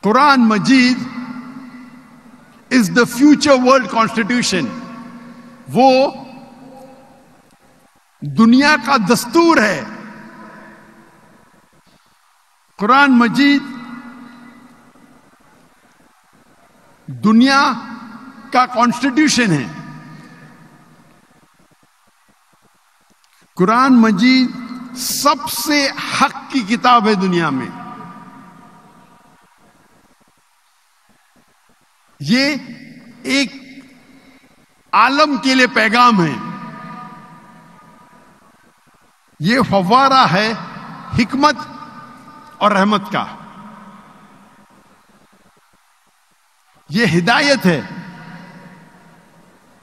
Quran Majeed is the future world constitution. وہ دنیا کا دستور ہے. قرآن مجید دنیا کا کانسٹیٹیوشن ہے. قرآن مجید سب سے حق کی کتاب ہے دنیا میں. یہ ایک عالم کے لیے پیغام ہے. یہ فوارہ ہے حکمت اور رحمت کا. یہ ہدایت ہے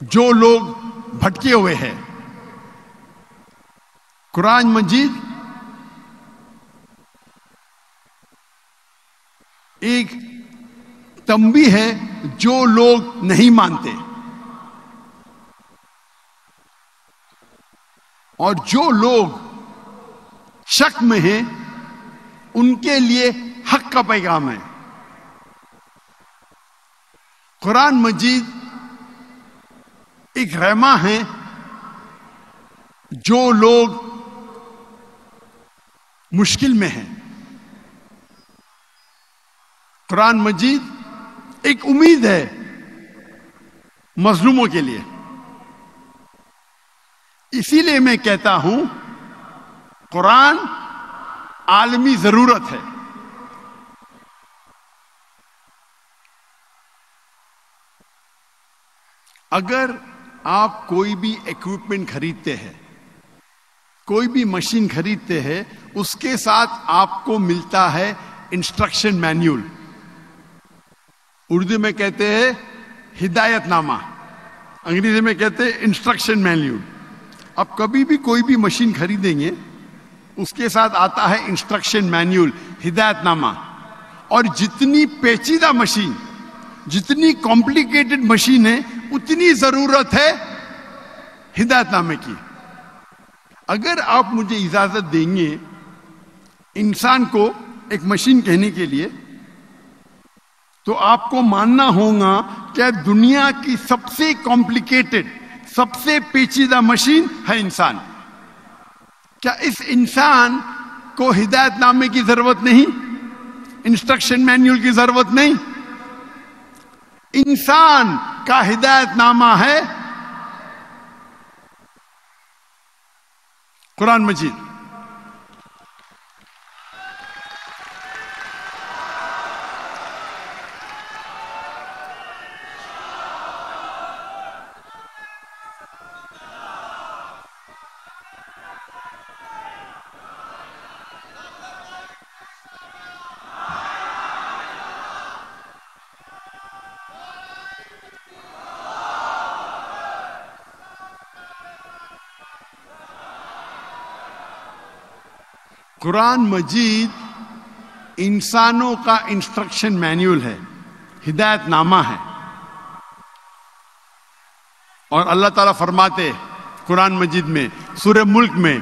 جو لوگ بھٹکے ہوئے ہیں. قرآن مجید ایک تنبیہ ہے جو لوگ نہیں مانتے، اور جو لوگ شک میں ہیں ان کے لیے حق کا پیغام ہے. قرآن مجید ایک رحمہ ہے جو لوگ مشکل میں ہیں. قرآن مجید ایک امید ہے مظلوموں کے لیے. اسی لیے میں کہتا ہوں قرآن عالمی ضرورت ہے. اگر آپ کوئی بھی ایکوپمنٹ خریدتے ہیں، کوئی بھی مشین خریدتے ہیں، اس کے ساتھ آپ کو ملتا ہے انسٹرکشن مینیول. اردو میں کہتے ہیں ہدایت نامہ، انگریزی میں کہتے ہیں انسٹرکشن مینیول. آپ کبھی بھی کوئی بھی مشین خریدیں گے اس کے ساتھ آتا ہے انسٹرکشن مینیول، ہدایت نامہ. اور جتنی پیچیدہ مشین، جتنی کمپلیکیٹڈ مشین ہے، اتنی ضرورت ہے ہدایت نامے کی. اگر آپ مجھے اجازت دیں گے انسان کو ایک مشین کہنے کے لیے، تو آپ کو ماننا ہوگا کہ دنیا کی سب سے کمپلیکیٹڈ، سب سے پیچیدہ مشین ہے انسان. کیا اس انسان کو ہدایت نامے کی ضرورت نہیں؟ انسٹرکشن مینیول کی ضرورت نہیں؟ انسان کا ہدایت نامہ ہے قرآن مجید. قرآن مجید انسانوں کا انسٹرکشن مینیول ہے، ہدایت نامہ ہے. اور اللہ تعالیٰ فرماتے قرآن مجید میں سورہ ملک میں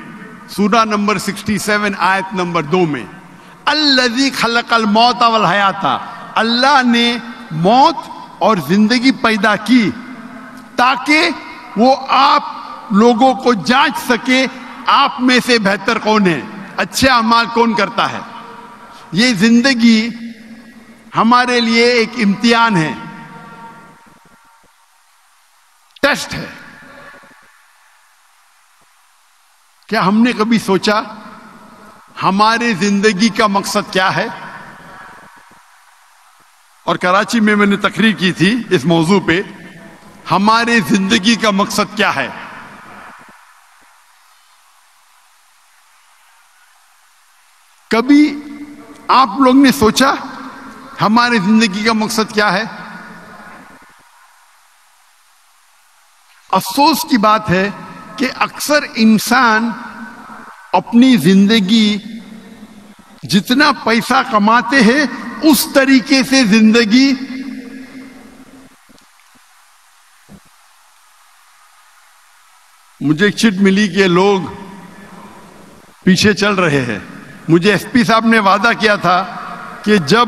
سورہ نمبر 67 آیت نمبر 2 میں، الذی خلق الموت والحیات، اللہ نے موت اور زندگی پیدا کی تاکہ وہ آپ لوگوں کو جانچ سکے آپ میں سے بہتر کون ہے، اچھے اعمال کون کرتا ہے. یہ زندگی ہمارے لیے ایک امتحان ہے، ٹیسٹ ہے. کیا ہم نے کبھی سوچا ہماری زندگی کا مقصد کیا ہے؟ اور کراچی میں نے تقریر کی تھی اس موضوع پہ، ہماری زندگی کا مقصد کیا ہے. کبھی آپ لوگ نے سوچا ہماری زندگی کا مقصد کیا ہے؟ افسوس کی بات ہے کہ اکثر انسان اپنی زندگی جتنا پیسہ کماتے ہیں اس طریقے سے زندگی مجھے ایک چٹ ملی کہ لوگ پیچھے چل رہے ہیں. مجھے ایس پی صاحب نے وعدہ کیا تھا کہ جب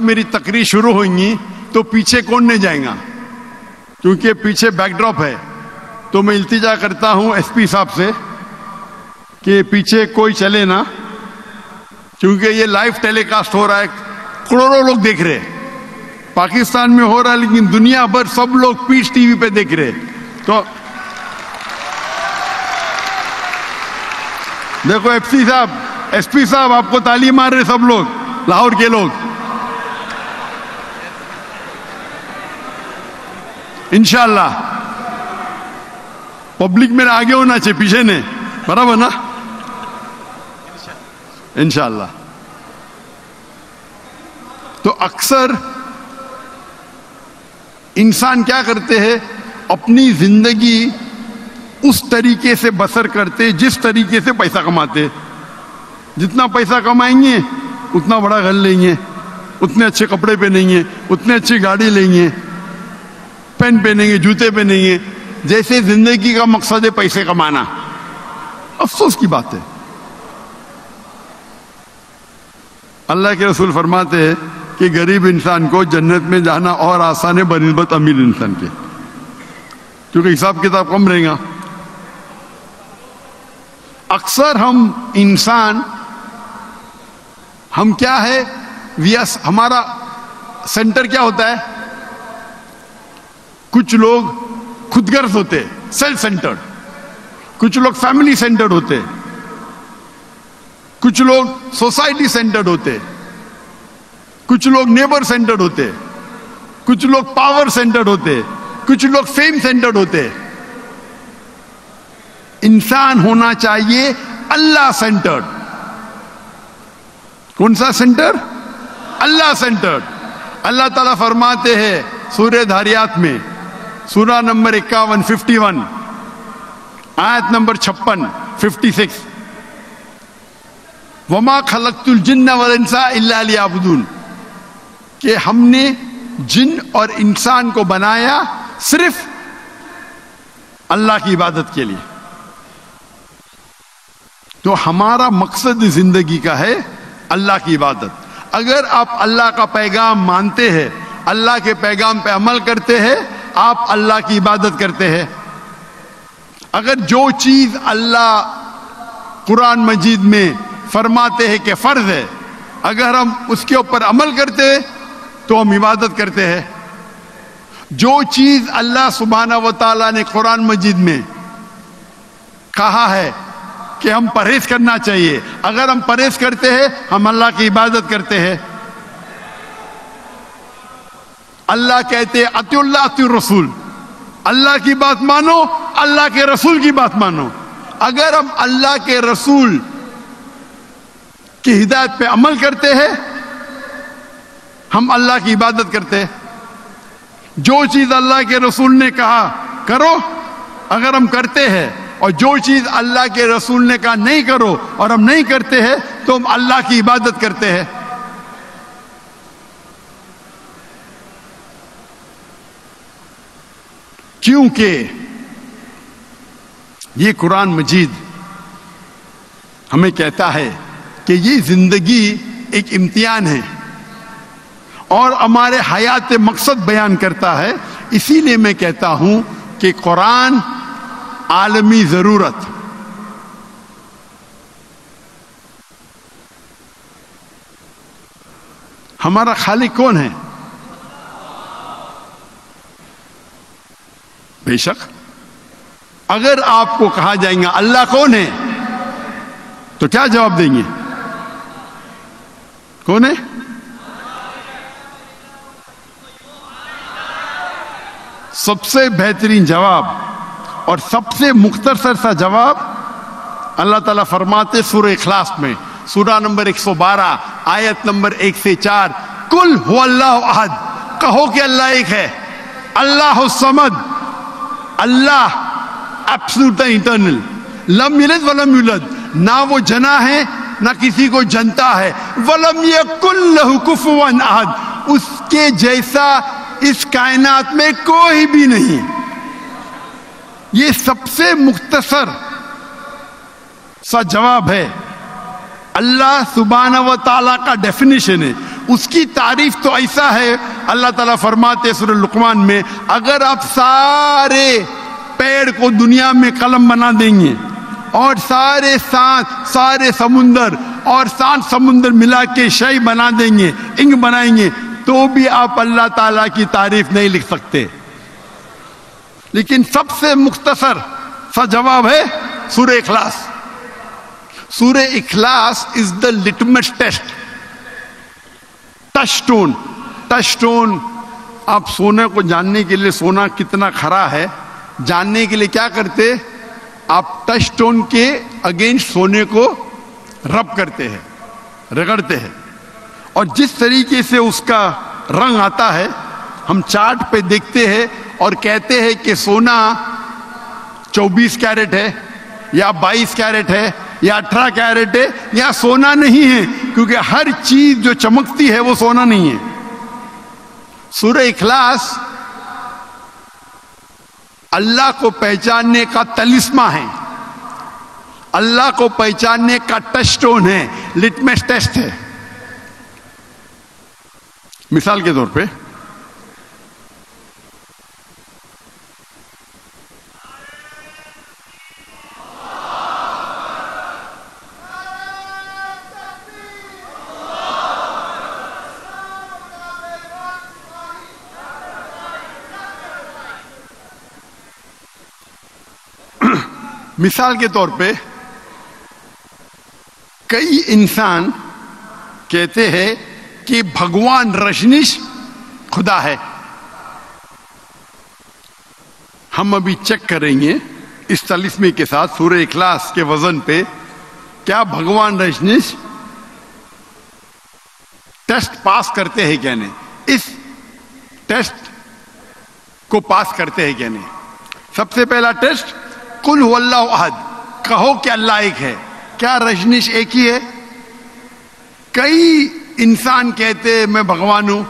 میری تقریر شروع ہوئیں گی تو پیچھے کون نہیں جائیں گا، کیونکہ پیچھے بیک ڈراپ ہے. تو میں التجا کرتا ہوں ایس پی صاحب سے کہ پیچھے کوئی چلے نا، کیونکہ یہ لائیو ٹیلی کاسٹ ہو رہا ہے، کروڑوں لوگ دیکھ رہے. پاکستان میں ہو رہا ہے لیکن دنیا بھر سب لوگ پیس ٹی وی پہ دیکھ رہے. تو دیکھو ایس پی صاحب آپ کو تالی مار رہے سب لوگ، لاہور کے لوگ. انشاءاللہ پبلک میں آگے ہونا چاہیے، پیچھے نہیں، برابر نا؟ انشاءاللہ. تو اکثر انسان کیا کرتے ہیں، اپنی زندگی اس طریقے سے بسر کرتے جس طریقے سے پیسہ کماتے. جتنا پیسہ کمائیں گے اتنا بڑا گھر لیں گے، اتنے اچھے کپڑے پہنیں گے، اتنے اچھی گاڑی لیں گے، پین پہنیں گے، جوتے پہنیں گے. جیسے زندگی کا مقصد ہے پیسے کمانا. افسوس کی بات ہے. اللہ کے رسول فرماتے ہیں کہ غریب انسان کو جنت میں جانا اور آسان ہے بنسبت امیر انسان کے، کیونکہ حساب کتاب کم رہے گا. اکثر ہم کیا ہے، ہمارا سینٹر کیا ہوتا ہے؟ کچھ لوگ خود غرض ہوتے، سیلف سینٹرڈ. کچھ لوگ فیملی سینٹرڈ ہوتے، کچھ لوگ سوسائٹی سینٹرڈ ہوتے، کچھ لوگ نیبر سینٹرڈ ہوتے، کچھ لوگ پاور سینٹرڈ ہوتے، کچھ لوگ فیم سینٹرڈ ہوتے. انسان ہونا چاہیے اللہ سینٹرڈ. کون سا سینٹر؟ اللہ سینٹرڈ. اللہ تعالیٰ فرماتے ہیں سورہ دھاریات میں، سورہ نمبر 51 51 آیت نمبر 56 56، وما خلقت الجن والانس الا لیعبدون، کہ ہم نے جن اور انسان کو بنایا صرف اللہ کی عبادت کے لیے. تو ہمارا مقصد زندگی کا ہے اللہ کی عبادت. اگر آپ اللہ کا پیغام مانتے ہیں، اللہ کے پیغام پہ عمل کرتے ہیں، آپ اللہ کی عبادت کرتے ہیں. اگر جو چیز اللہ قرآن مجید میں فرماتے ہیں کہ فرض ہے، اگر ہم اس کے اوپر عمل کرتے ہیں تو ہم عبادت کرتے ہیں. جو چیز اللہ سبحانہ و تعالیٰ نے قرآن مجید میں کہا ہے کہ ہم پرہیز کرنا چاہیے، اگر ہم پرہیز کرتے ہیں ہم اللہ کی عبادت کرتے ہیں. اللہ کہتے ہیں اطیعوا اللہ اطیعوا الرسول، اللہ کی بات مانو، اللہ کے رسول کی بات مانو. اگر ہم اللہ کے رسول کی ہدایت پہ عمل کرتے ہیں ہم اللہ کی عبادت کرتے ہیں. جو چیز اللہ کے رسول نے کہا کرو اگر ہم کرتے ہیں، اور جو چیز اللہ کے رسول نے کہا نہیں کرو اور ہم نہیں کرتے ہیں تو ہم اللہ کی عبادت کرتے ہیں. کیونکہ یہ قرآن مجید ہمیں کہتا ہے کہ یہ زندگی ایک امتحان ہے اور ہمارے حیات مقصد بیان کرتا ہے. اسی لیے میں کہتا ہوں کہ قرآن عالمی ضرورت. ہمارا خالق کون ہے؟ بے شک اگر آپ کو کہا جائے گا اللہ کون ہے تو کیا جواب دیں گے؟ کون ہے؟ سب سے بہترین جواب اور سب سے مختصر سا جواب اللہ تعالیٰ فرماتے سورہ اخلاص میں، سورہ نمبر 112 آیت نمبر 1 سے 4، قل هو اللہ احد، کہو کہ اللہ ایک ہے. اللہ الصمد، اللہ ایبسولوٹ انٹرنل، لم یلد ولم یولد، نہ وہ جنا ہے نہ کسی کو جنتا ہے، ولم یکن لہ کفوا احد، اس کے جیسا اس کائنات میں کوئی بھی نہیں. یہ سب سے مختصر سا جواب ہے اللہ سبحانہ و تعالیٰ کا ڈیفینیشن ہے. اس کی تعریف تو ایسا ہے, اللہ تعالیٰ فرماتے سورہ لقمان میں, اگر آپ سارے پیڑ کو دنیا میں قلم بنا دیں گے اور سارے سمندر اور 7 سمندر ملا کے شے بنا دیں گے, انک بنائیں گے, تو بھی آپ اللہ تعالیٰ کی تعریف نہیں لکھ سکتے. لیکن سب سے مختصر سا جواب ہے سورہ اخلاص. سورہ اخلاص از دا لٹمس ٹیسٹ, ٹچ سٹون. آپ سونے کو جاننے کے لیے, سونا کتنا کھرا ہے جاننے کے لیے کیا کرتے, آپ ٹچ سٹون کے اگینسٹ سونے کو رب کرتے ہیں, رگڑتے ہیں, اور جس طریقے سے اس کا رنگ آتا ہے ہم چارٹ پہ دیکھتے ہیں اور کہتے ہیں کہ سونا 24 کیرٹ ہے یا 22 کیرٹ ہے یا 18 کیرٹ ہے, یا سونا نہیں ہے, کیونکہ ہر چیز جو چمکتی ہے وہ سونا نہیں ہے. سورہ اخلاص اللہ کو پہچاننے کا تلسمہ ہے, اللہ کو پہچاننے کا ٹچ سٹون ہے, لٹمس ٹیسٹ ہے. مثال کے طور پہ کئی انسان کہتے ہیں کہ بھگوان رجنیش خدا ہے. ہم ابھی چیک کریں گے اس تلسمے کے ساتھ سورہ اخلاص کے وزن پہ, کیا بھگوان رجنیش ٹیسٹ پاس کرتے ہیں کیا نہیں, اس ٹیسٹ کو پاس کرتے ہیں کیا نہیں. سب سے پہلا ٹیسٹ, قل هو اللہ احد, کہو کہ اللہ ایک ہے. کیا رجنیش ایک ہی ہے؟ کئی انسان کہتے ہیں میں بھگوان ہوں,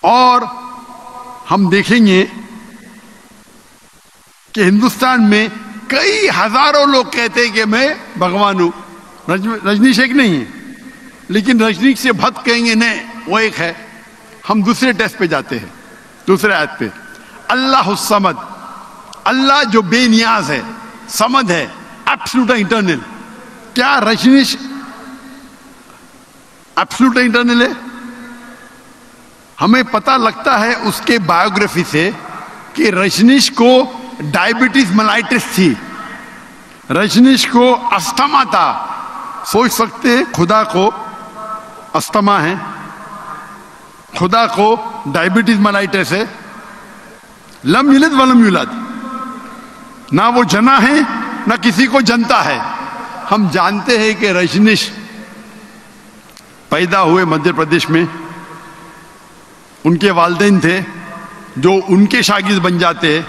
اور ہم دیکھیں گے کہ ہندوستان میں کئی ہزاروں لوگ کہتے ہیں کہ میں بھگوان ہوں. رجنیش ایک نہیں ہے, لیکن رجنیش سے بھد کہیں گے نہیں وہ ایک ہے. ہم دوسرے ٹیسٹ پہ جاتے ہیں, دوسرے آیت پہ. اللہ الصمد, اللہ جو بے نیاز ہے, صمد ہے, ایبسولوٹ انٹرنل. کیا رجنیش ایبسولوٹ انٹرنل ہے؟ ہمیں پتہ لگتا ہے اس کے بایوگرافی سے کہ رجنیش کو ڈائبٹیز ملائٹس تھی, رجنیش کو استھما تھا. سوچ سکتے خدا کو استھما ہے, خدا کو ڈائبٹیز ملائٹس ہے. لم یلد ولم یولد, نہ وہ جنا ہے نہ کسی کو جنتا ہے. ہم جانتے ہیں کہ رجنیش پیدا ہوئے مدھیہ پردیش میں, ان کے والدین تھے جو ان کے شاگرد بن جاتے ہیں,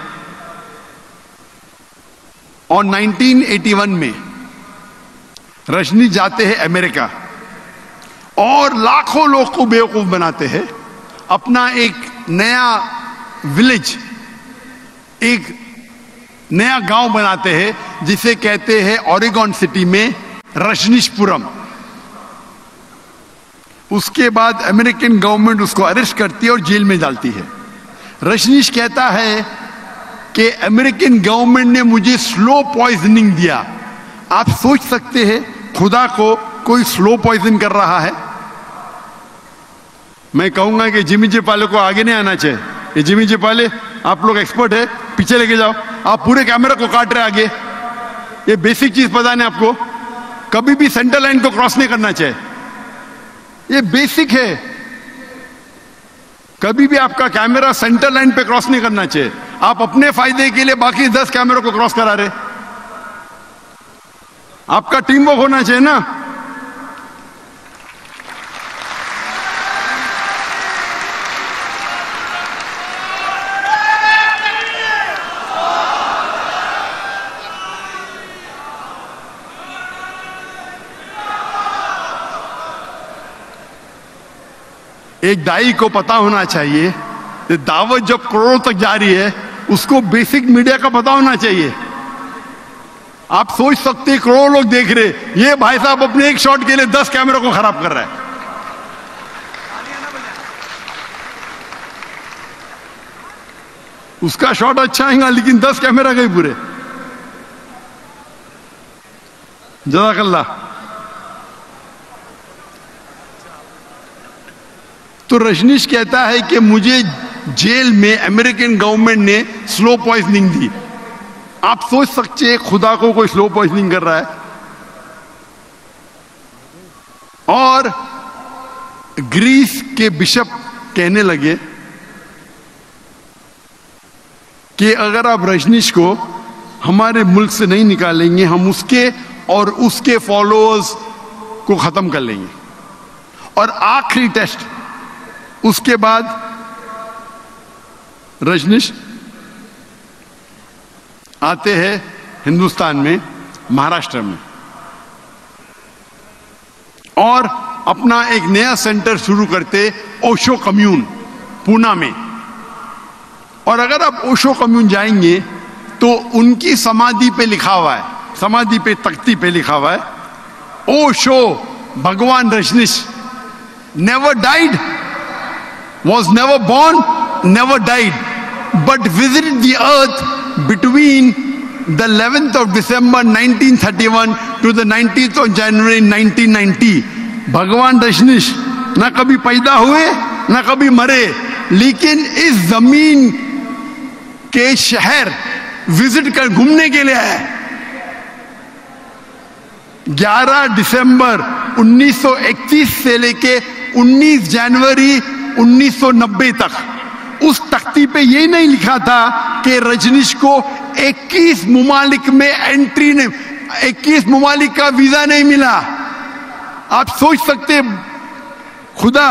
اور 1981 میں رجنیش جاتے ہیں امریکہ اور لاکھوں لوگ کو بیوقوف بناتے ہیں. اپنا ایک نیا ولیج, ایک نیا گاؤں بناتے ہیں جسے کہتے ہیں اوریگون سٹی میں رجنیش پورم. اس کے بعد امریکن گورنمنٹ اس کو اریسٹ کرتی ہے اور جیل میں ڈالتی ہے. رجنیش کہتا ہے کہ امریکن گورنمنٹ نے مجھے سلو پوائزننگ دیا. آپ سوچ سکتے ہیں خدا کو کوئی سلو پوائزن کر رہا ہے؟ میں کہوں گا کہ جمی جے پالے کو آگے نہیں آنا چاہیے. یہ جمی جے پالے آپ لوگ ایکسپرٹ ہے, پیچھے لے کے جاؤ. آپ پورے کیمرہ کو کاٹ رہے آگے. یہ بیسک چیز پتا نہیں آپ کو, کبھی بھی سینٹر لائن کو کراس نہیں کرنا چاہیے. یہ بیسک ہے. کبھی بھی آپ کا کیمرہ سینٹر لائن پہ کراس نہیں کرنا چاہیے. آپ اپنے فائدے کے لیے باقی 10 کیمروں کو کراس کرا رہے. آپ کا ٹیم ورک ہونا چاہیے نا. ایک دائی کو پتا ہونا چاہیے کہ دعوت جب کروڑوں تک جا رہی ہے اس کو بیسک میڈیا کا پتا ہونا چاہیے. آپ سوچ سکتے ہیں کروڑوں لوگ دیکھ رہے, یہ بھائی صاحب اپنے ایک شاٹ کے لیے 10 کیمروں کو خراب کر رہا ہے. اس کا شاٹ اچھا آئے گا لیکن 10 کیمرہ گئے پورے. جزاک اللہ. تو رجنیش کہتا ہے کہ مجھے جیل میں امریکن گورنمنٹ نے سلو پوائزننگ دی. آپ سوچ سکتے ہیں خدا کو کوئی سلو پوائزننگ کر رہا ہے. اور گریس کے بشپ کہنے لگے کہ اگر آپ رجنیش کو ہمارے ملک سے نہیں نکالیں گے, ہم اس کے اور اس کے فالوورز کو ختم کر لیں گے. اور آخری ٹیسٹ, اس کے بعد رجنیش آتے ہیں ہندوستان میں, مہاراشٹر میں, اور اپنا ایک نیا سینٹر شروع کرتے اوشو کمیون پونا میں. اور اگر آپ اوشو کمیون جائیں گے تو ان کی سمادھی پہ لکھا ہوا ہے, سمادھی پہ تختی پہ لکھا ہوا ہے, اوشو بھگوان Rajneesh never died, was never born, never died, but visited the earth between the 11th of December 1931 to the 19th of January 1990. بھگوان رجنیش نہ کبھی پیدا ہوئے نہ کبھی مرے, لیکن اس زمین کے شہر وزٹ کر گھومنے کے لیے آئے. 11 دسمبر 1931 سے لے کے 19 جنوری 1990 تک اس تختی پہ یہ نہیں لکھا تھا کہ رجنیش کو 21 ممالک میں انٹری نہیں, 21 ممالک کا ویزا نہیں ملا. آپ سوچ سکتے خدا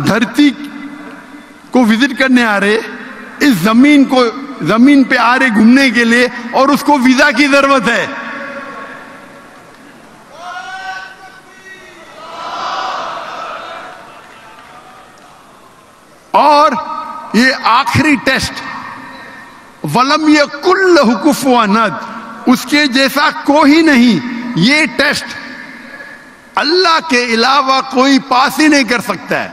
دھرتی کو وزٹ کرنے آ رہے, اس زمین پہ آ رہے گھومنے کے لیے, اور اس کو ویزا کی ضرورت ہے. اور یہ آخری ٹیسٹ وَلَمْ يَكُنْ لَهُ كُفُوًا أَحَدٌ, اس کے جیسا کوئی نہیں. یہ ٹیسٹ اللہ کے علاوہ کوئی پاس ہی نہیں کر سکتا ہے.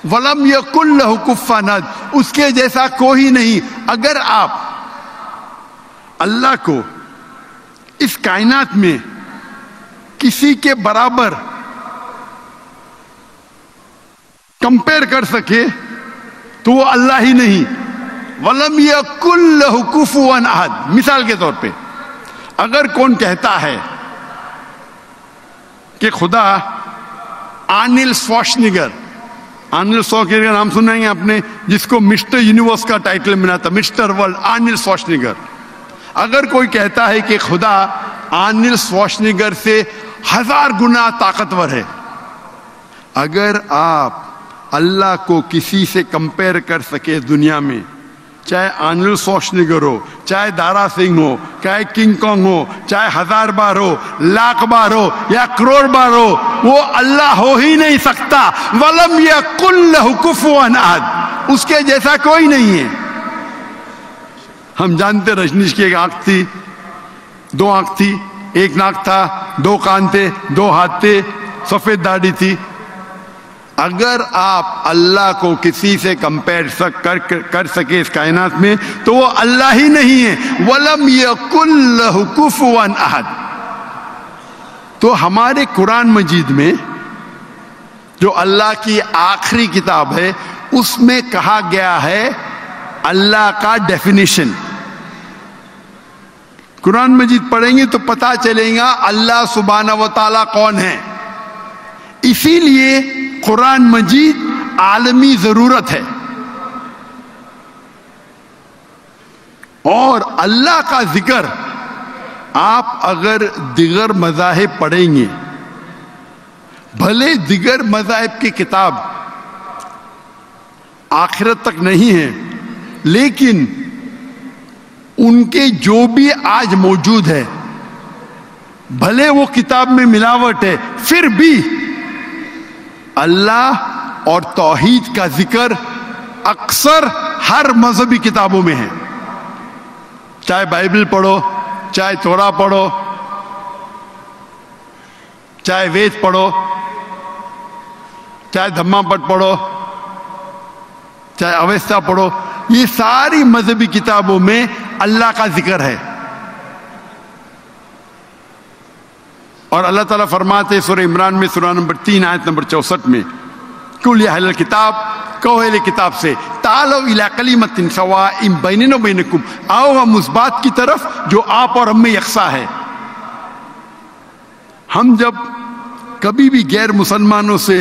وَلَمْ يَكُنْ لَهُ كُفُوًا أَحَدٌ, اس کے جیسا کوئی نہیں. اگر آپ اللہ کو اس کائنات میں کسی کے برابر کمپیئر کر سکے تو وہ اللہ ہی نہیں. وَلَمْ يَكُنْ لَهُ كُفُوًا أَحَدٌ. مثال کے طور پہ اگر کون کہتا ہے کہ خدا آرنلڈ شوارزنیگر, آرنلڈ شوارزنیگر کا نام سنیں گے آپ نے, جس کو مسٹر یونیورس کا ٹائٹل ملا تھا, مسٹر ورلڈ, آرنلڈ شوارزنیگر. اگر کوئی کہتا ہے کہ خدا آرنلڈ شوارزنیگر سے 1000 گنا طاقتور ہے, اگر آپ اللہ کو کسی سے کمپیئر کر سکے دنیا میں, چاہے آرنلڈ شوارزنیگر ہو, چاہے دارا سنگھ ہو, چاہے کنگ کانگ ہو, چاہے 1000 بار ہو, لاکھ بار ہو یا کروڑ بار ہو, وہ اللہ ہو ہی نہیں سکتا. وَلَمْ يَكُنْ لَهُ كُفُوًا أَحَدٌ, اس کے جیسا کوئی نہیں ہے. ہم جانتے رجنیش کی ایک آنکھ تھی, 2 آنکھ تھی, ایک ناک تھا, 2 کان تھے, 2 ہاتھ تھے, سفید داڑھی تھی. اگر آپ اللہ کو کسی سے کمپیئر کر سکے اس کائنات میں تو وہ اللہ ہی نہیں ہے. وَلَمْ يَكُنْ لَهُ كُفُوًا أَحَدٌ. تو ہمارے قرآن مجید میں جو اللہ کی آخری کتاب ہے, اس میں کہا گیا ہے اللہ کا ڈیفینیشن. قرآن مجید پڑھیں گے تو پتا چلے گا اللہ سبحانہ و تعالیٰ کون ہے. اسی لیے قرآن مجید عالمی ضرورت ہے. اور اللہ کا ذکر آپ اگر دیگر مذاہب پڑھیں گے, بھلے دیگر مذاہب کی کتاب آخرت تک نہیں ہے, لیکن ان کے جو بھی آج موجود ہے, بھلے وہ کتاب میں ملاوٹ ہے, پھر بھی اللہ اور توحید کا ذکر اکثر ہر مذہبی کتابوں میں ہے. چاہے بائبل پڑھو, چاہے تورا پڑھو، چاہے وید پڑھو، چاہے دھما پٹ پڑھو، چاہے اویستا پڑھو، یہ ساری مذہبی کتابوں میں اللہ کا ذکر ہے. اور اللہ تعالیٰ فرماتے سورہ عمران میں سورہ نمبر 3 آیت نمبر 64 میں، قل یا اہل الکتاب، کہو اہل کتاب سے، تعالوا الی کلمۃ سواء بیننا و بینکم، آؤ ہم اس بات کی طرف جو آپ اور ہم میں یکساں ہے. ہم جب کبھی بھی غیر مسلمانوں سے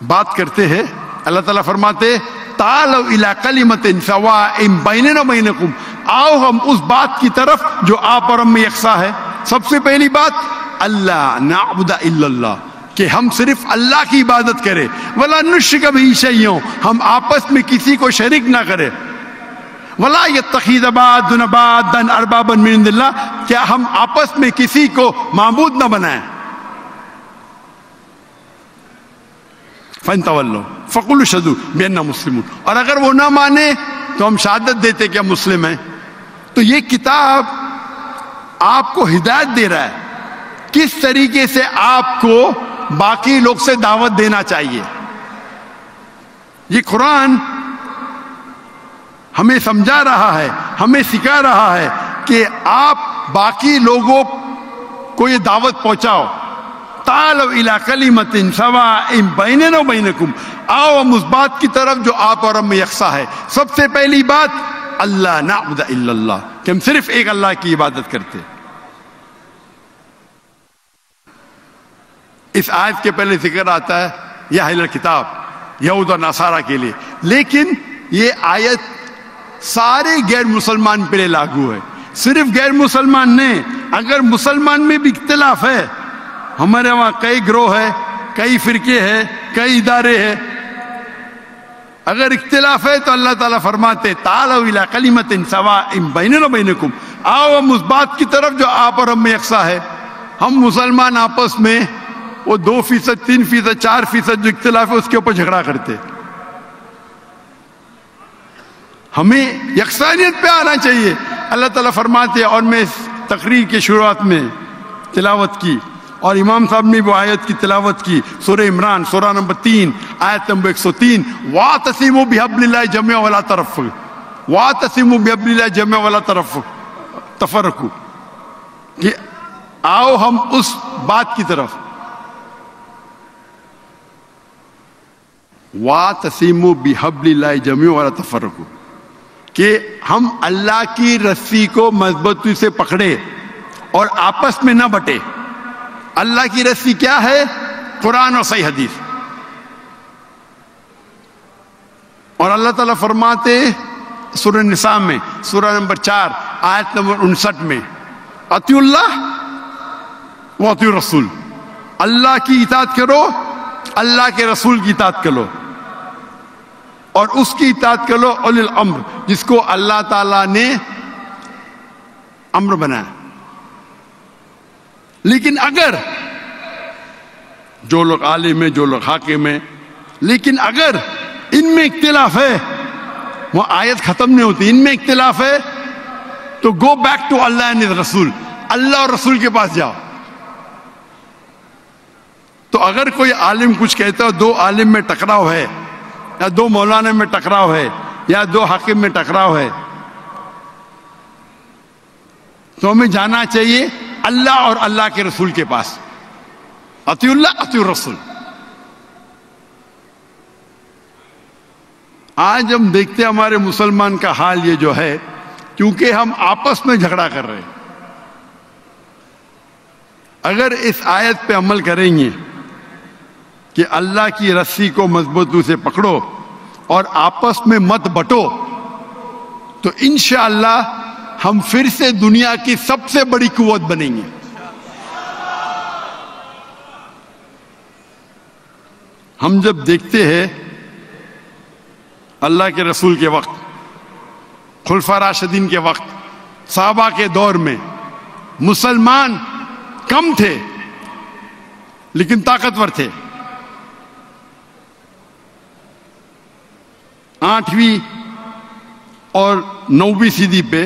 بات کرتے ہیں، اللہ تعالیٰ فرماتے تعالوا الی کلمۃ سواء بیننا و بینکم، آؤ ہم اس بات کی طرف جو آپ اور ہم میں یکساں ہے. سب سے پہلی بات اللہ نعبد الا اللہ، کہ ہم صرف اللہ کی عبادت کریں، ولا نشرک بہ شیئا، ہم آپس میں کسی کو شریک نہ کریں، ولا یتخذ بعضنا بعضا اربابا من دون اللہ، کیا ہم آپس میں کسی کو معبود نہ بنائیں. فَإِن تَوَلَّوْا فَقُولُوا اشْهَدُوا بِأَنَّا مُسْلِمُونَ، اور اگر وہ نہ مانے تو ہم شہادت دیتے کہ ہم مسلم ہیں. تو یہ کتاب آپ کو ہدایت دے رہا ہے کس طریقے سے آپ کو باقی لوگ سے دعوت دینا چاہیے. یہ قرآن ہمیں سمجھا رہا ہے، ہمیں سکھا رہا ہے کہ آپ باقی لوگوں کو یہ دعوت پہنچاؤ. تعالوا الی کلمۃ سواء بیننا و بینکم، آؤ ہم اس بات کی طرف جو آپ اور ہم میں یکساں ہے. سب سے پہلی بات اللہ نعبد الا اللہ، کہ ہم صرف ایک اللہ کی عبادت کرتے. اس آیت کے پہلے ذکر آتا ہے یا اہل کتاب، یہود اور نصارہ کے لیے، لیکن یہ آیت سارے غیر مسلمان پہ لاگو ہے. صرف غیر مسلمان نہیں، اگر مسلمان میں بھی اختلاف ہے، ہمارے وہاں کئی گروہ ہے، کئی فرقے ہیں، کئی ادارے ہیں، اگر اختلاف ہے تو اللہ تعالیٰ فرماتے تعالوا الی کلمۃ سواء بیننا و بینکم، آؤ ہم اس بات کی طرف جو آپ اور ہم میں یکساں ہے. ہم مسلمان آپس میں وہ 2%، 3%، 4% جو اختلاف ہے اس کے اوپر جھگڑا کرتے. ہمیں یکسانیت پہ آنا چاہیے. اللہ تعالیٰ فرماتے، اور میں اس تقریر کی شروعات میں تلاوت کی اور امام صاحب نے وہ آیت کی تلاوت کی، سورہ عمران سورہ نمبر 3 آیت نمبر 103، وَاعْتَصِمُوا بِحَبْلِ اللَّهِ جَمِيعًا وَلَا تَفَرَّقُوا، وَاعْتَصِمُوا بِحَبْلِ اللَّهِ جَمِيعًا وَلَا تَفَرَّقُوا، کہ آؤ ہم اس بات کی طرف، وَاعْتَصِمُوا بِحَبْلِ اللَّهِ جَمِيعًا وَلَا تَفَرَّقُوا، کہ ہم اللہ کی رسی کو مضبوطی سے پکڑے اور آپس میں نہ بٹے. اللہ کی رسی کیا ہے؟ قرآن اور صحیح حدیث. اور اللہ تعالیٰ فرماتے سورہ نساء میں سورہ نمبر 4 آیت نمبر 59 میں، اطیعوا اللہ و اطیعوا الرسول، اللہ کی اطاعت کرو، اللہ کے رسول کی اطاعت کرو، اور اس کی اطاعت کرو اولی الامر، جس کو اللہ تعالیٰ نے امر بنایا. لیکن اگر جو لوگ عالم ہیں، جو لوگ حاکم ہیں، لیکن اگر ان میں اختلاف ہے، وہ آیت ختم نہیں ہوتی، ان میں اختلاف ہے تو go back to Allah and رسول، اللہ اور رسول کے پاس جاؤ. تو اگر کوئی عالم کچھ کہتا ہے، 2 عالم میں ٹکراؤ ہے، یا 2 مولانا میں ٹکراؤ ہے، یا 2 حاکم میں ٹکراؤ ہے، تو ہمیں جانا چاہیے اللہ اور اللہ کے رسول کے پاس. اطیعوا اللہ اطیعوا الرسول. آج ہم دیکھتے ہیں ہمارے مسلمان کا حال یہ جو ہے، کیونکہ ہم آپس میں جھگڑا کر رہے ہیں. اگر اس آیت پہ عمل کریں گے کہ اللہ کی رسی کو مضبوطی سے پکڑو اور آپس میں مت بٹو، تو انشاءاللہ ہم پھر سے دنیا کی سب سے بڑی قوت بنیں گے. ہم جب دیکھتے ہیں اللہ کے رسول کے وقت، خلفاء راشدین کے وقت، صحابہ کے دور میں مسلمان کم تھے لیکن طاقتور تھے. 8ویں اور 9ویں صدی پہ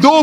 2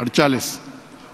48,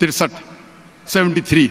63 73,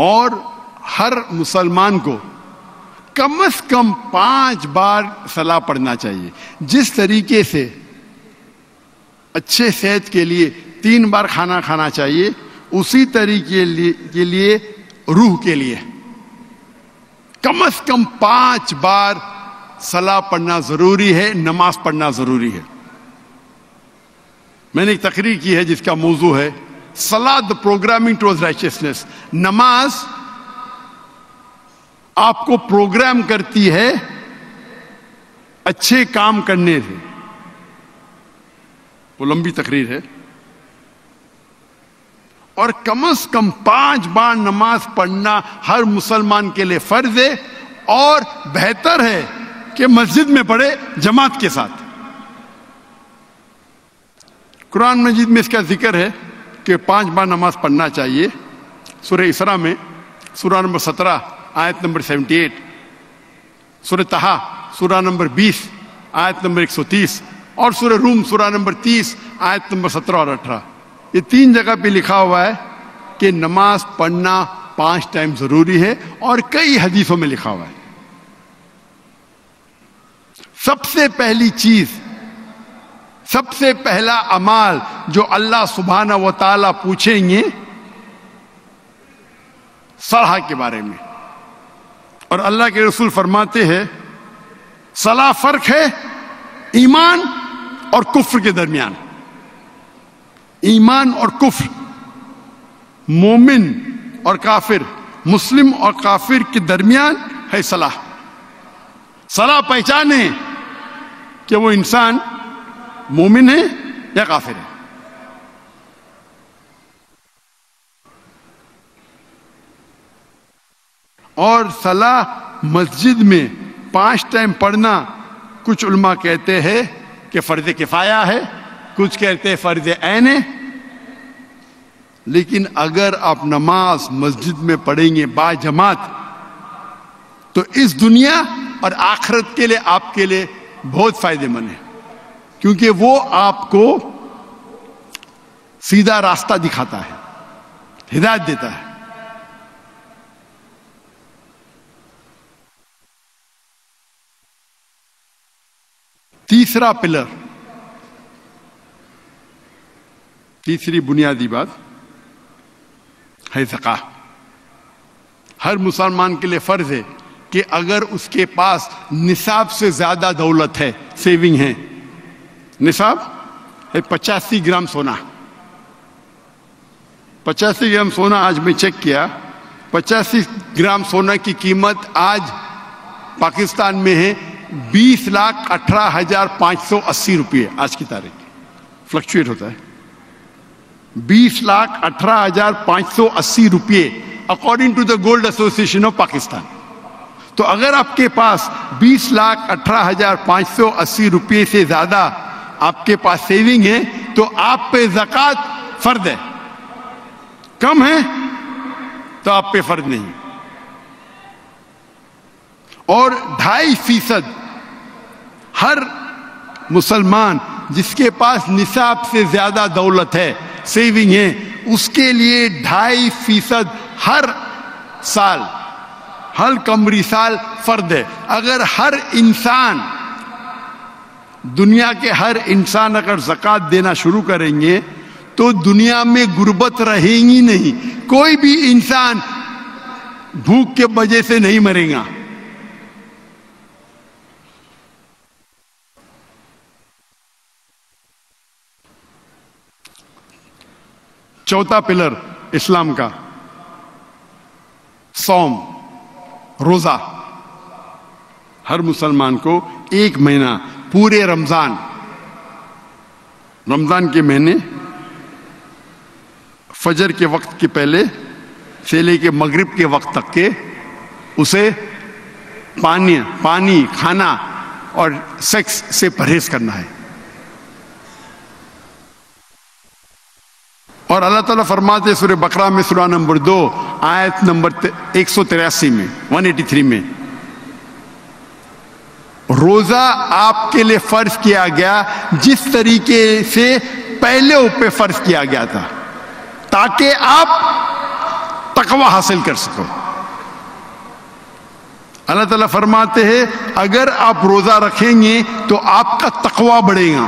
اور ہر مسلمان کو کم از کم 5 بار صلاح پڑھنا چاہیے. جس طریقے سے اچھے صحت کے لیے 3 بار کھانا کھانا چاہیے، اسی طریقے کے لیے روح کے لیے کم از کم 5 بار صلاح پڑھنا ضروری ہے، نماز پڑھنا ضروری ہے. میں نے ایک تقریر کی ہے جس کا موضوع ہے صلاح the programming towards righteousness. نماز آپ کو پروگرام کرتی ہے اچھے کام کرنے سے. وہ لمبی تقریر ہے. اور کم از کم 5 بار نماز پڑھنا ہر مسلمان کے لیے فرض ہے، اور بہتر ہے کہ مسجد میں پڑھے جماعت کے ساتھ. قرآن مجید میں اس کا ذکر ہے کہ 5 بار نماز پڑھنا چاہیے. سورہ اسراء میں سورہ نمبر 17 آیت نمبر 78، سورہ طٰہٰ سورہ نمبر 20 آیت نمبر 130، اور سورہ روم سورہ نمبر 30 آیت نمبر 17 اور 18. یہ 3 جگہ پہ لکھا ہوا ہے کہ نماز پڑھنا 5 ٹائم ضروری ہے، اور کئی حدیثوں میں لکھا ہوا ہے. سب سے پہلی چیز، سب سے پہلا اعمال جو اللہ سبحانہ و تعالیٰ پوچھیں گے صلاح کے بارے میں. اور اللہ کے رسول فرماتے ہیں صلاح فرق ہے ایمان اور کفر کے درمیان. ایمان اور کفر، مومن اور کافر، مسلم اور کافر کے درمیان ہے صلاح. صلاح پہچانے کہ وہ انسان مومن ہے یا کافر ہے. اور صلاح مسجد میں 5 ٹائم پڑھنا کچھ علماء کہتے ہیں کہ فرض کفایہ ہے، کچھ کہتے ہیں فرض عین ہے. لیکن اگر آپ نماز مسجد میں پڑھیں گے با جماعت تو اس دنیا اور آخرت کے لیے آپ کے لیے بہت فائدہ مند ہے، کیونکہ وہ آپ کو سیدھا راستہ دکھاتا ہے، ہدایت دیتا ہے. تیسرا پلر، تیسری بنیادی بات ہے زکوٰۃ. ہر مسلمان کے لیے فرض ہے کہ اگر اس کے پاس نصاب سے زیادہ دولت ہے، سیونگ ہے، نصاب ہے 85 گرام سونا. 85 گرام سونا آج میں چیک کیا، 85 گرام سونا کی قیمت آج پاکستان میں ہے 20,18,580 روپئے. آج کی تاریخ فلکچویٹ ہوتا ہے. 20,18,580 روپئے according to the gold association of Pakistan. تو اگر آپ کے پاس 20,18,580 روپئے سے زیادہ آپ کے پاس سیونگ ہے تو آپ پہ زکوٰۃ فرض ہے. کم ہے تو آپ پہ فرض نہیں. اور 2.5% ہر مسلمان جس کے پاس نصاب سے زیادہ دولت ہے، سیونگ ہے، اس کے لیے 2.5% ہر سال، ہر قمری سال فرض ہے. اگر ہر انسان، دنیا کے ہر انسان اگر زکوٰۃ دینا شروع کریں گے تو دنیا میں غربت رہے گی نہیں. کوئی بھی انسان بھوک کے وجہ سے نہیں مرے گا. چوتھا پلر اسلام کا صوم، روزہ. ہر مسلمان کو 1 مہینہ پورے رمضان کے مہینے فجر کے وقت کے پہلے سے لے کے مغرب کے وقت تک کے اسے پانی کھانا اور سیکس سے پرہیز کرنا ہے. اور اللہ تعالیٰ فرماتے سورہ بقرہ میں سورہ نمبر 2 آیت نمبر 183 میں 183 میں روزہ آپ کے لیے فرض کیا گیا جس طریقے سے پہلے اوپر فرض کیا گیا تھا، تاکہ آپ تقوی حاصل کر سکو. اللہ تعالیٰ فرماتے ہیں اگر آپ روزہ رکھیں گے تو آپ کا تقوی بڑھے گا.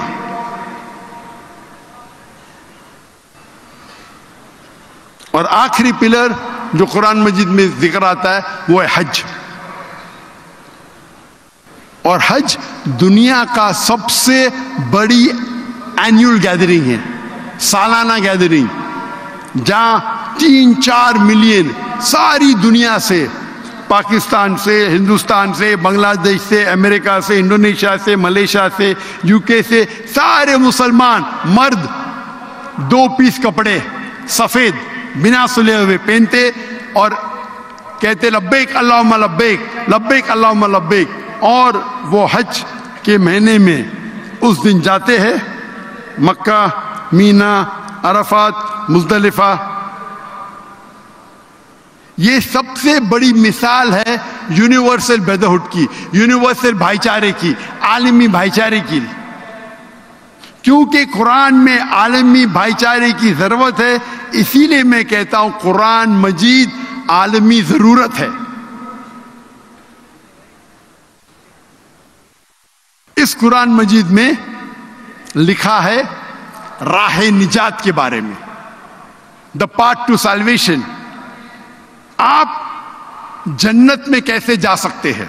اور آخری پلر جو قرآن مجید میں ذکر آتا ہے وہ ہے حج. اور حج دنیا کا سب سے بڑی اینیول گیدرنگ ہے, سالانہ گیدرنگ, جہاں 3-4 ملین ساری دنیا سے, پاکستان سے, ہندوستان سے, بنگلہ دیش سے, امریکہ سے, انڈونیشیا سے, ملیشیا سے, UK سے, سارے مسلمان مرد 2 پیس کپڑے سفید بنا سلے ہوئے پہنتے اور کہتے لبیک اللہم لبیک, لبیک اللہم لبیک. اور وہ حج کے مہینے میں اس دن جاتے ہیں مکہ, مینا, عرفات, مزدلفہ. یہ سب سے بڑی مثال ہے یونیورسل بردرہڈ کی, یونیورسل بھائی چارے کی, عالمی بھائی چارے کی. کیونکہ قرآن میں عالمی بھائی چارے کی ضرورت ہے, اسی لیے میں کہتا ہوں قرآن مجید عالمی ضرورت ہے. اس قرآن مجید میں لکھا ہے راہ نجات کے بارے میں, دا پاتھ ٹو سالویشن. آپ جنت میں کیسے جا سکتے ہیں.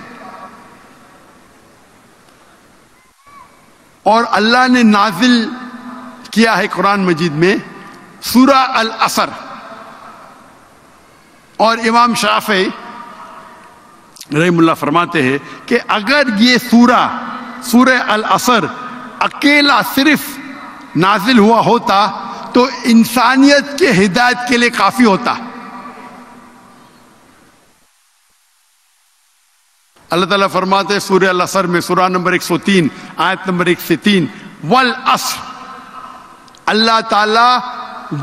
اور اللہ نے نازل کیا ہے قرآن مجید میں سورہ العصر. اور امام شافعی رحم اللہ فرماتے ہیں کہ اگر یہ سورہ العصر اکیلا صرف نازل ہوا ہوتا تو انسانیت کے ہدایت کے لیے کافی ہوتا. اللہ تعالیٰ فرماتے ہیں سورہ العصر میں, سورہ نمبر 103 آیت نمبر 1 سے 3, والعصر, اللہ تعالیٰ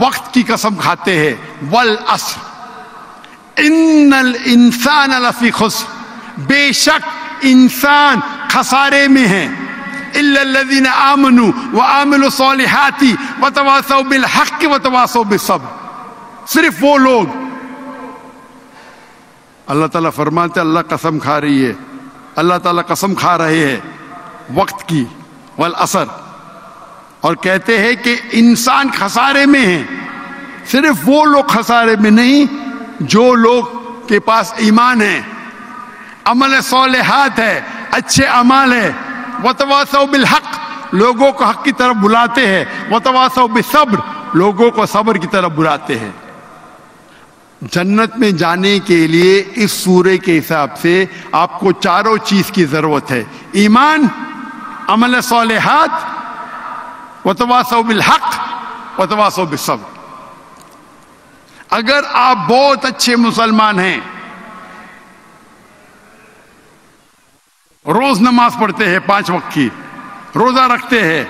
وقت کی قسم کھاتے ہیں, والعصر ان الانسان لفی خسر, بے شک انسان خسارے میں ہیں, الا الذین آمنوا وعملوا الصالحات وتواصوا بالحق وتواصوا بالصبر, صرف وہ لوگ. اللہ تعالیٰ فرماتے اللہ قسم کھا رہی ہے, اللہ تعالیٰ قسم کھا رہے ہیں وقت کی, والعصر, اور کہتے ہیں کہ انسان خسارے میں ہیں. صرف وہ لوگ خسارے میں نہیں جو لوگ کے پاس ایمان ہے, عمل صالحات ہے, اچھے اعمال ہے, وتواصوا بالحق, لوگوں کو حق کی طرف بلاتے ہیں, وتواصوا بالصبر, لوگوں کو صبر کی طرف بلاتے ہیں. جنت میں جانے کے لیے اس سورے کے حساب سے آپ کو 4 چیز کی ضرورت ہے, ایمان, عمل صالحات, وتواصوا بالحق, وتواصوا بالصبر. اگر آپ بہت اچھے مسلمان ہیں, روز نماز پڑھتے ہیں 5 وقت کی, روزہ رکھتے ہیں,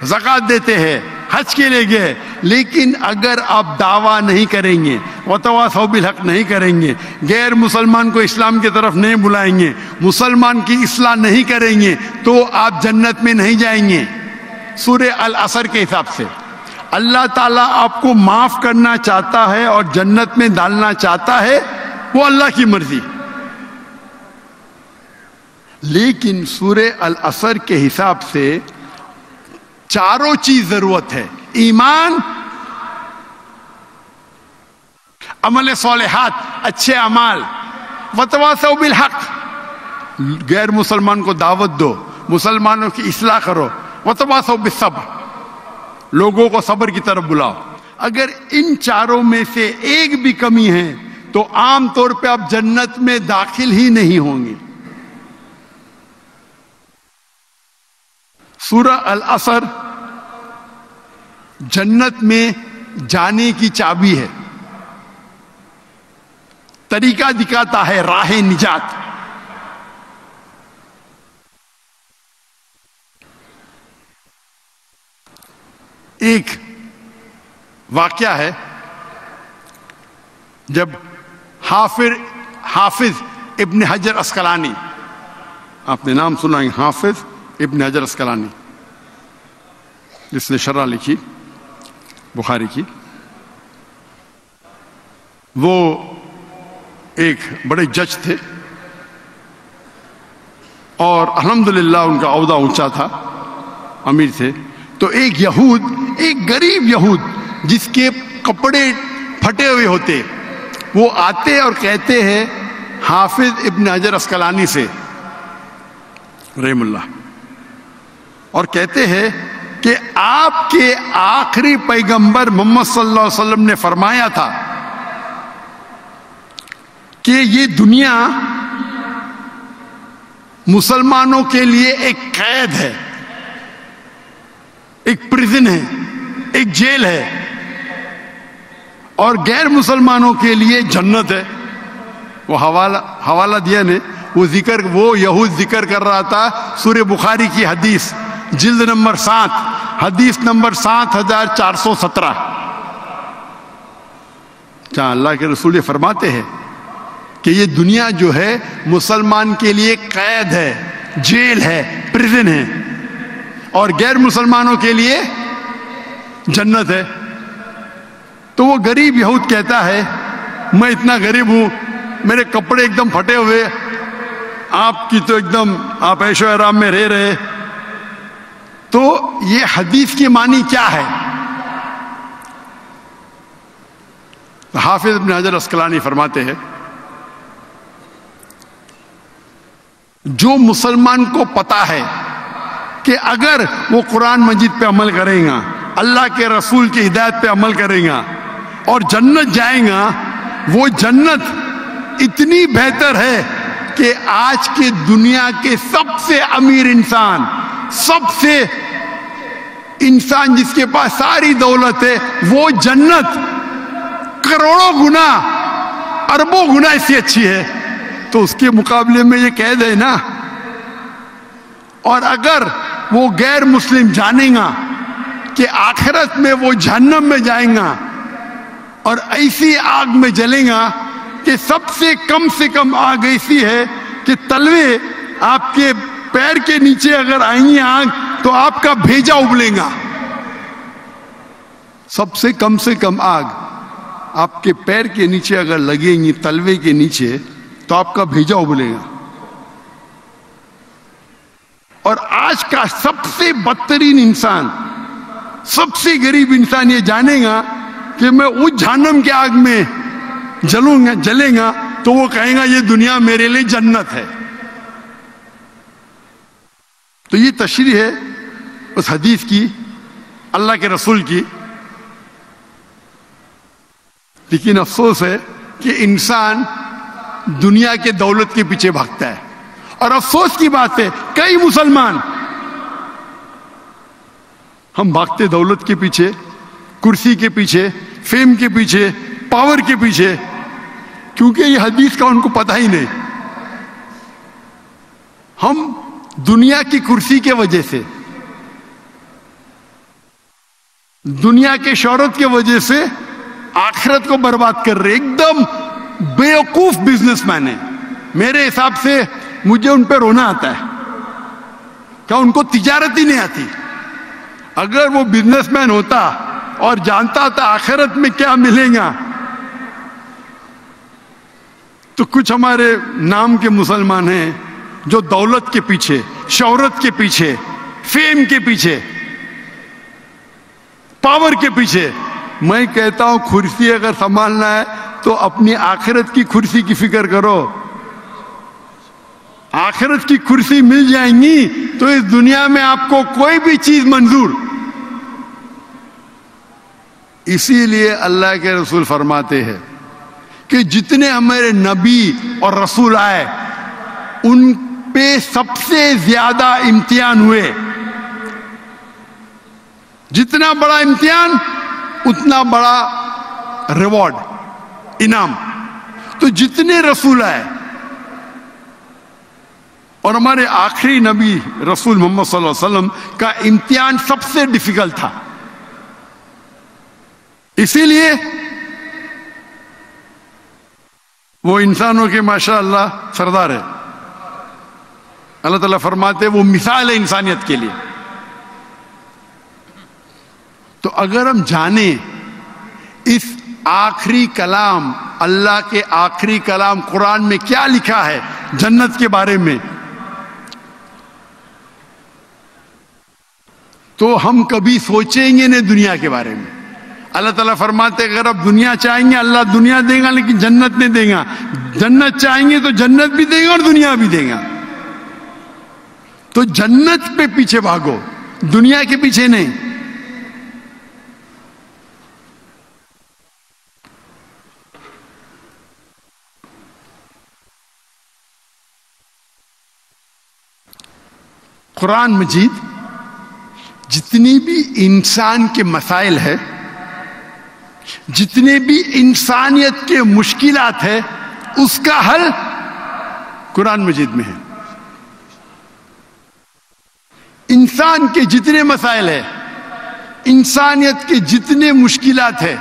زکوٰۃ دیتے ہیں, حج کے لیے گئے, لیکن اگر آپ دعویٰ نہیں کریں گے, وتواصوا بالحق نہیں کریں گے, غیر مسلمان کو اسلام کی طرف نہیں بلائیں گے, مسلمان کی اصلاح نہیں کریں گے, تو آپ جنت میں نہیں جائیں گے. سورہ العصر کے حساب سے اللہ تعالیٰ آپ کو معاف کرنا چاہتا ہے اور جنت میں ڈالنا چاہتا ہے, وہ اللہ کی مرضی. لیکن سورہ العصر کے حساب سے 4 چیز ضرورت ہے, ایمان, عمل صالحات, اچھے اعمال, وتواصوا بالحق, غیر مسلمان کو دعوت دو, مسلمانوں کی اصلاح کرو, وتواصوا بالصبر, لوگوں کو صبر کی طرف بلاؤ. اگر ان 4 میں سے ایک بھی کمی ہے تو عام طور پہ آپ جنت میں داخل ہی نہیں ہوں گے. سورہ العصر جنت میں جانے کی چابی ہے, طریقہ دکھاتا ہے, راہ نجات. ایک واقعہ ہے جب حافظ ابن حجر عسقلانی, آپ نے نام سنا ہے, حافظ ابن حجر عسقلانی جس نے شرح لکھی بخاری کی, وہ ایک بڑے جج تھے اور الحمدللہ ان کا عہدہ اونچا تھا، امیر تھے. تو ایک یہود، ایک غریب یہود جس کے کپڑے پھٹے ہوئے ہوتے، وہ آتے اور کہتے ہیں حافظ ابن حجر عسقلانی سے رحم اللہ، اور کہتے ہیں کہ آپ کے آخری پیغمبر محمد صلی اللہ علیہ وسلم نے فرمایا تھا کہ یہ دنیا مسلمانوں کے لیے ایک قید ہے، ایک پریزن ہے، ایک جیل ہے، اور غیر مسلمانوں کے لیے جنت ہے. وہ حوالہ دیا نے، وہ یہود ذکر کر رہا تھا سورہ بخاری کی حدیث، جلد نمبر 7، حدیث نمبر 7417، جہاں اللہ کے رسول یہ فرماتے ہیں کہ یہ دنیا جو ہے مسلمان کے لیے قید ہے، جیل ہے، پریزن ہے، اور غیر مسلمانوں کے لیے جنت ہے. تو وہ غریب یہود کہتا ہے میں اتنا غریب ہوں، میرے کپڑے ایک دم پھٹے ہوئے، آپ کی تو ایک دم آپ عیش و آرام میں رہ رہے، تو یہ حدیث کی معنی کیا ہے؟ حافظ ابن حجر عسقلانی فرماتے ہیں جو مسلمان کو پتا ہے کہ اگر وہ قرآن مجید پہ عمل کرے گا، اللہ کے رسول کی ہدایت پہ عمل کرے گا اور جنت جائیں گا، وہ جنت اتنی بہتر ہے کہ آج کے دنیا کے سب سے امیر انسان، سب سے انسان جس کے پاس ساری دولت ہے، وہ جنت کروڑوں گنا، اربوں گنا اس سے اچھی ہے. تو اس کے مقابلے میں یہ قید ہے نا. اور اگر وہ غیر مسلم جانے گا کہ آخرت میں وہ جہنم میں جائیں گا اور ایسی آگ میں جلیں گا کہ سب سے کم آگ ایسی ہے کہ تلوے آپ کے پیر کے نیچے اگر آئیں گی آگ تو آپ کا بھیجا ابلے گا. سب سے کم آگ آپ کے پیر کے نیچے اگر لگیں گی، تلوے کے نیچے، تو آپ کا بھیجا ابلے گا. اور آج کا سب سے بدترین انسان، سب سے غریب انسان یہ جانے گا کہ میں اس جہنم کے آگ میں جلیں گا تو وہ کہیں گا یہ دنیا میرے لیے جنت ہے. تو یہ تشریح ہے اس حدیث کی، اللہ کے رسول کی. لیکن افسوس ہے کہ انسان دنیا کے دولت کے پیچھے بھاگتا ہے. اور افسوس کی بات ہے کئی مسلمان ہم بھاگتے دولت کے پیچھے، کرسی کے پیچھے، فیم کے پیچھے، پاور کے پیچھے، کیونکہ یہ حدیث کا ان کو پتہ ہی نہیں. ہم دنیا کی کرسی کے وجہ سے، دنیا کے شہرت کی وجہ سے آخرت کو برباد کر رہے. ایک دم بیوقوف بزنس مین ہے. میرے حساب سے مجھے ان پہ رونا آتا ہے. کیا ان کو تجارت ہی نہیں آتی؟ اگر وہ بزنس مین ہوتا اور جانتا تھا آخرت میں کیا ملے گا، تو کچھ ہمارے نام کے مسلمان ہیں جو دولت کے پیچھے، شہرت کے پیچھے، فیم کے پیچھے، پاور کے پیچھے. میں کہتا ہوں کرسی اگر سنبھالنا ہے تو اپنی آخرت کی کرسی کی فکر کرو. آخرت کی کرسی مل جائیں گی تو اس دنیا میں آپ کو کوئی بھی چیز منظور. اسی لیے اللہ کے رسول فرماتے ہیں کہ جتنے ہمارے نبی اور رسول آئے ان پہ سب سے زیادہ امتحان ہوئے. جتنا بڑا امتحان اتنا بڑا ریوارڈ، انعام. تو جتنے رسول آئے، اور ہمارے آخری نبی رسول محمد صلی اللہ علیہ وسلم کا امتحان سب سے ڈیفیکلٹ تھا. اسی لیے وہ انسانوں کے ماشاءاللہ سردار ہے. اللہ تعالیٰ فرماتے ہیں وہ مثال ہے انسانیت کے لیے. تو اگر ہم جانیں اس آخری کلام اللہ کے آخری کلام قرآن میں کیا لکھا ہے جنت کے بارے میں، تو ہم کبھی سوچیں گے نہیں دنیا کے بارے میں۔ اللہ تعالیٰ فرماتے اگر آپ دنیا چاہیں گے اللہ دنیا دے گا لیکن جنت نہیں دے گا، جنت چاہیں گے تو جنت بھی دے گا اور دنیا بھی دے گا۔ تو جنت پہ پیچھے بھاگو، دنیا کے پیچھے نہیں۔ قرآن مجید جتنی بھی انسان کے مسائل ہے، جتنے بھی انسانیت کے مشکلات ہے، اس کا حل قرآن مجید میں ہے۔ انسان کے جتنے مسائل ہے، انسانیت کے جتنے مشکلات ہے،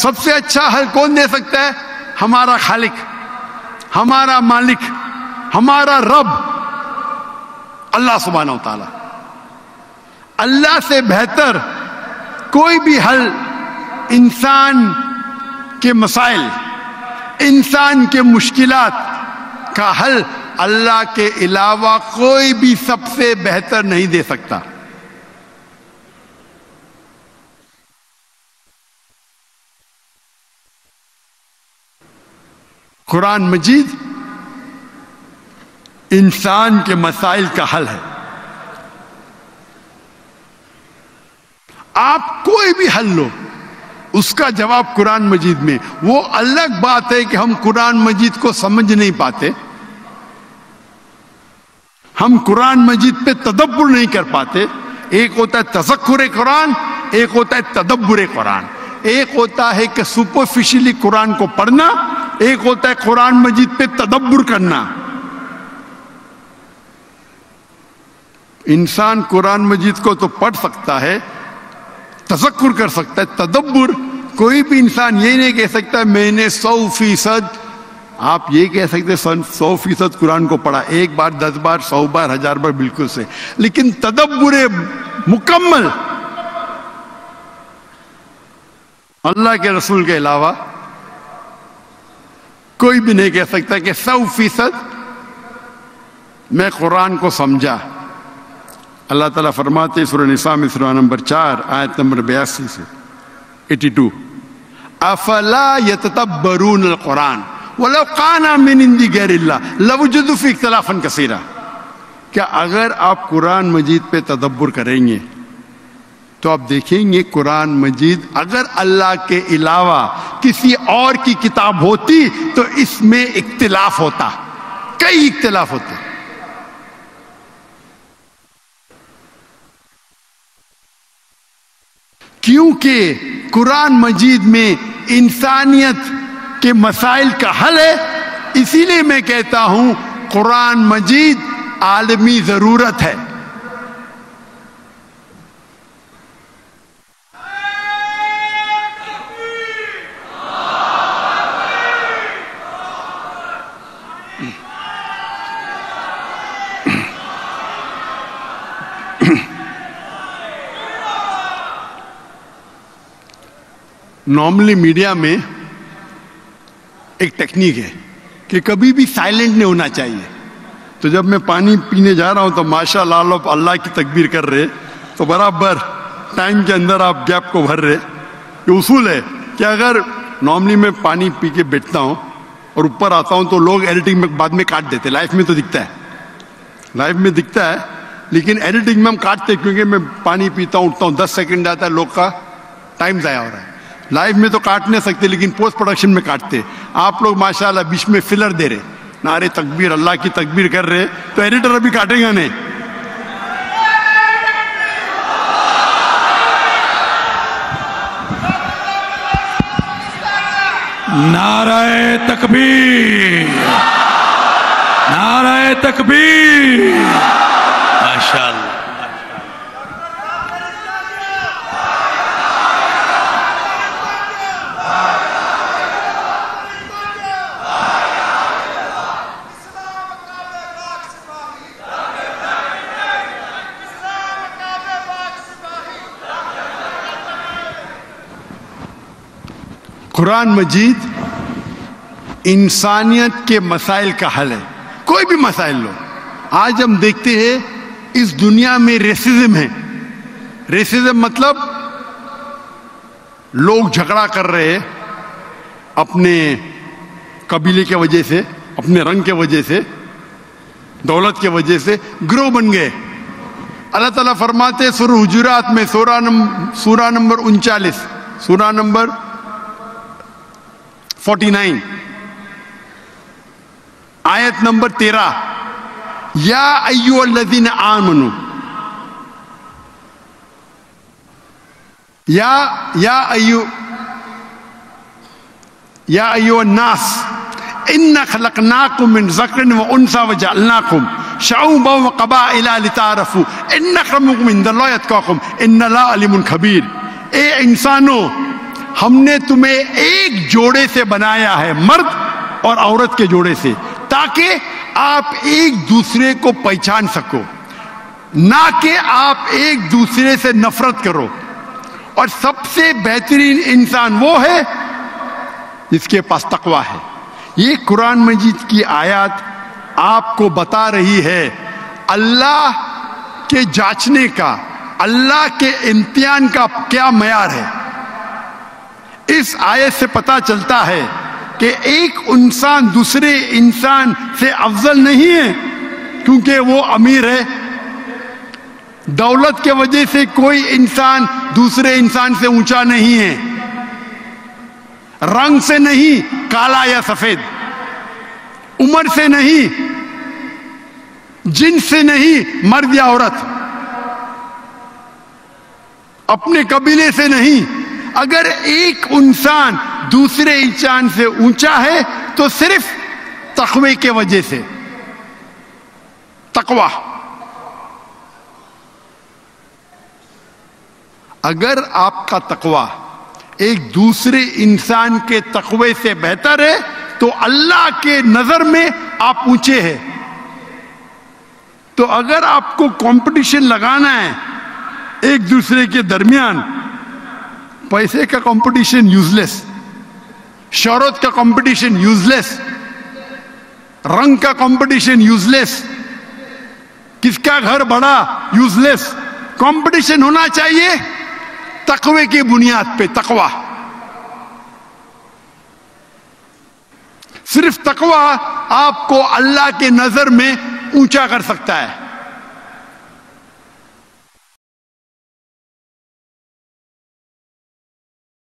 سب سے اچھا حل کون دے سکتا ہے؟ ہمارا خالق، ہمارا مالک، ہمارا رب اللہ سبحانہ و تعالی۔ اللہ سے بہتر کوئی بھی حل انسان کے مسائل، انسان کے مشکلات کا حل اللہ کے علاوہ کوئی بھی سب سے بہتر نہیں دے سکتا۔ قرآن مجید انسان کے مسائل کا حل ہے۔ آپ کوئی بھی حل لو، اس کا جواب قرآن مجید میں۔ وہ الگ بات ہے کہ ہم قرآن مجید کو سمجھ نہیں پاتے، ہم قرآن مجید پہ تدبر نہیں کر پاتے۔ ایک ہوتا ہے تذکر قرآن، ایک ہوتا ہے تدبر قرآن۔ ایک ہوتا ہے کہ سپرفیشلی قرآن کو پڑھنا، ایک ہوتا ہے قرآن مجید پہ تدبر کرنا۔ انسان قرآن مجید کو تو پڑھ سکتا ہے، تذکر کر سکتا ہے، تدبر کوئی بھی انسان یہ نہیں کہہ سکتا میں نے 100%۔ آپ یہ کہہ سکتے 100% قرآن کو پڑھا، ایک بار، 10 بار، 100 بار، 1000 بار، بالکل سے، لیکن تدبر مکمل اللہ کے رسول کے علاوہ کوئی بھی نہیں کہہ سکتا کہ 100% میں قرآن کو سمجھا۔ اللہ تعالیٰ فرماتے سورہ نساء میں سورہ نمبر 4 آیت نمبر 82 سے 82، افلا یتدبرون القرآن ولو کان من عند غیر اللہ لوجدوا فیہ اختلافا کثیرا۔ کیا اگر آپ قرآن مجید پہ تدبر کریں گے تو آپ دیکھیں گے قرآن مجید اگر اللہ کے علاوہ کسی اور کی کتاب ہوتی تو اس میں اختلاف ہوتا، کئی اختلاف ہوتے۔ کیونکہ قرآن مجید میں انسانیت کے مسائل کا حل ہے، اسی لیے میں کہتا ہوں قرآن مجید عالمی ضرورت ہے۔ نارملی میڈیا میں ایک ٹیکنیک ہے کہ کبھی بھی سائلنٹ نہیں ہونا چاہیے۔ تو جب میں پانی پینے جا رہا ہوں تو ماشاء اللہ اللہ کی تکبیر کر رہے تو برابر ٹائم کے اندر آپ گیپ کو بھر رہے۔ یہ اصول ہے کہ اگر نارملی میں پانی پی کے بیٹھتا ہوں اور اوپر آتا ہوں تو لوگ ایڈیٹنگ میں بعد میں کاٹ دیتے، لائف میں تو دکھتا ہے، لائف میں دکھتا ہے، لیکن ایڈیٹنگ میں ہم کاٹتے کیونکہ میں پانی پیتا ہوں، اٹھتا ہوں، 10 سیکنڈ آتا ہے، لوگ کا ٹائم ضائع ہو رہا ہے۔ لائف میں تو کاٹ نہیں سکتے لیکن پوسٹ پروڈکشن میں کاٹتے۔ آپ لوگ ماشاءاللہ بیچ میں فلر دے رہے، نعرے تکبیر، اللہ کی تکبیر کر رہے، تو ایڈیٹر ابھی کاٹے گا نہیں۔ نعرہ تکبیر، نعرہ تکبیر، ماشاءاللہ۔ قرآن مجید انسانیت کے مسائل کا حل ہے. کوئی بھی مسائل لو. آج ہم دیکھتے ہیں اس دنیا میں ریسزم ہے. ریسزم مطلب لوگ جھگڑا کر رہے ہیں اپنے قبیلے کی وجہ سے, اپنے رنگ کی وجہ سے, دولت کی وجہ سے گروہ بن گئے. اللہ تعالیٰ فرماتے سورہ حجرات میں سورہ نمبر 39, سورہ نمبر 49, آیت نمبر 13, یا ایھا الذین آمنوا, یا ایھا الناس ان خلقناکم من ذکر و انثی وجعلناکم شعوبا وقبائل لتعارفوا ان اکرمکم عند اللہ اتقاکم ان اللہ علیم خبیر. اے انسانوں, ہم نے تمہیں ایک جوڑے سے بنایا ہے, مرد اور عورت کے جوڑے سے, تاکہ آپ ایک دوسرے کو پہچان سکو, نہ کہ آپ ایک دوسرے سے نفرت کرو. اور سب سے بہترین انسان وہ ہے جس کے پاس تقویٰ ہے. یہ قرآن مجید کی آیات آپ کو بتا رہی ہے اللہ کے جانچنے کا, اللہ کے امتحان کا کیا معیار ہے. اس آیت سے پتہ چلتا ہے کہ ایک انسان دوسرے انسان سے افضل نہیں ہے کیونکہ وہ امیر ہے. دولت کے وجہ سے کوئی انسان دوسرے انسان سے اونچا نہیں ہے. رنگ سے نہیں, کالا یا سفید, عمر سے نہیں, جنس سے نہیں, مرد یا عورت, اپنے قبیلے سے نہیں. اگر ایک انسان دوسرے انسان سے اونچا ہے تو صرف تقوی کے وجہ سے. تقوی. اگر آپ کا تقوی ایک دوسرے انسان کے تقوی سے بہتر ہے تو اللہ کے نظر میں آپ اونچے ہیں. تو اگر آپ کو کمپٹیشن لگانا ہے ایک دوسرے کے درمیان, پیسے کا کمپٹیشن یوز لیس, شہرت کا کمپٹیشن یوز لیس, رنگ کا کمپٹیشن یوز لیس, کس کا گھر بڑا یوز لیس. کمپٹیشن ہونا چاہیے تقوی کی بنیاد پہ. تقوی, صرف تقوی آپ کو اللہ کے نظر میں اونچا کر سکتا ہے.